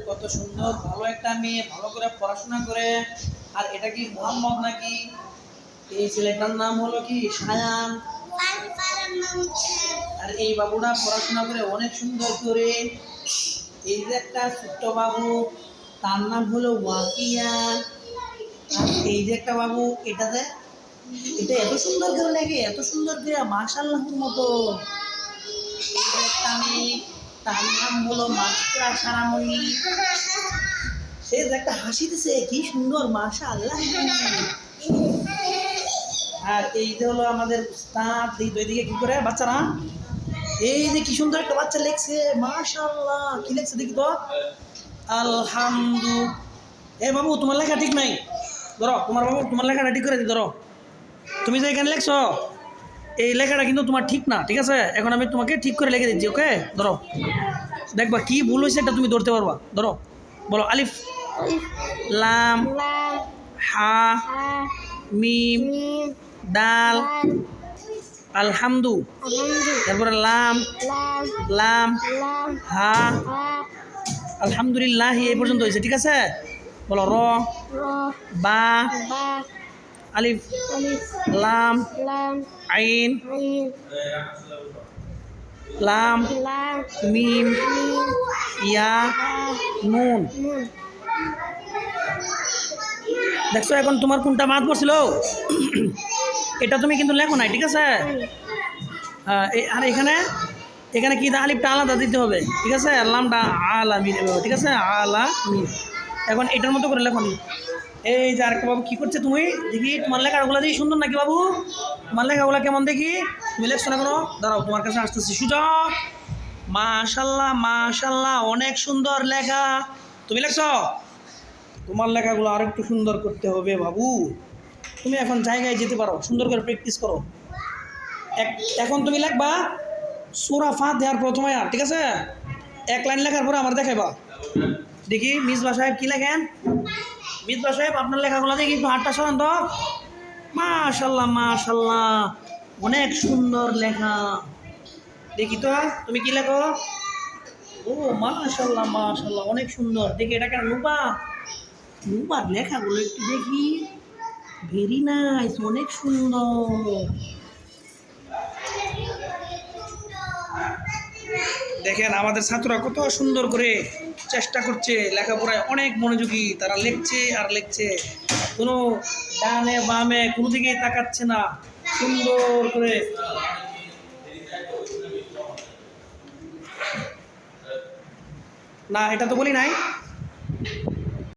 কত সুন্দর ভালো একটা মেয়ে ভালো করে পড়াশোনা করে। আর এটা কি মোহাম্মদ নাকি? এই ছেলেটার নাম হলো কি সায়ান। আর এই বাবুটা পড়াশোনা করে অনেক সুন্দর করে। এই যে একটা ছোট্ট বাবু, তার নাম হলো ওয়াকিয়া। আর এই যে একটা বাবু, এটা এত সুন্দর করে লাগে, এত সুন্দর করে মাশাআল্লাহর মতো। এই যে একটা মেয়ে, তার নাম হলো মাস্টার সারামণি। সে যে একটা হাসি দিছে, কি সুন্দর মাশাআল্লাহ। আর এই যে হলো আমাদের উস্তাদ। এই দুইদিকে কি করে বাচ্চারা, এই যে কি সুন্দর একটা বাচ্চা লেখছে মাশাআল্লাহ। কি লেখছে দেখি তো, আলহামদু। এ বাবু, তোমার লেখা ঠিক নাই, ধরো তোমার লেখাটা ঠিক করে দি। ধরো তুমি যে এখানে লেখছো, এই লেখাটা কিন্তু তোমার ঠিক না, ঠিক আছে? এখন আমি তোমাকে ঠিক করে লিখে দিচ্ছি, ওকে? ধরো, দেখবা কি ভুল হয়েছে এটা তুমি ধরতে পারবা। ধরো, বলো আলিফ লাম হা মিম দাল আলহামদু। তারপরে লাম লাম হা আলহামদুলিল্লাহ। এই পর্যন্ত হয়েছে, ঠিক আছে? বলো র বা আলিফ লাম আইন লাম মিম ইয়া নুন। দেখছো এখন তোমার কোনটা বাদ পড়ছিল? এটা তুমি কিন্তু লেখো নাই, ঠিক আছে? আর এখানে এখানে কি আলিফটা আলাদা দিতে হবে, ঠিক আছে? লামটা আলা মিন, ঠিক আছে? আলা মিন। এখন এটার মতো করে লেখো নি। এই যে আরেকটা বাবু কি করছে, তুমি দেখি তোমার লেখাগুলো দেখি সুন্দর নাকি বাবু? তোমার লেখাগুলো কেমন দেখি? তুমি লেখছো না কোনো? দাঁড়াও, তোমার কাছে আসতেছি। সুযোগ, মাশাল্লাহ মাশাল্লাহ, অনেক সুন্দর লেখা তুমি লেখছো। তোমার লেখাগুলো আর একটু সুন্দর করতে হবে বাবু। তুমি এখন জায়গায় যেতে পারো, সুন্দর করে প্র্যাকটিস করো। এখন তুমি লেখবা সূরা ফাতিহার প্রথম আয়াত, ঠিক আছে? এক লাইন লেখার পরে আমার দেখাইবা। দেখি মিসবাহ সাহেব কি লেখেন। মিসবাহ সাহেব, আপনার লেখাগুলো দেখি একটু হাতটা সরান তো। মাশাল্লাহ মাশাল্লাহ, অনেক সুন্দর লেখা। দেখি তো তুমি কি লেখো। ও মাশাল্লাহ মাশাল্লাহ, অনেক সুন্দর। দেখি এটা কেন নুবা, নুবার লেখাগুলো একটু দেখি। ভেরি নাইস, অনেক সুন্দর। দেখেন আমাদের ছাত্ররা কত সুন্দর করে চেষ্টা করছে, লেখাপড়ায় অনেক মনোযোগী। তারা লিখছে আর লিখছে, কোনো ডানে বামে কোনো দিকেই তাকাচ্ছে না, সুন্দর করে। না, এটা তো বলি নাই।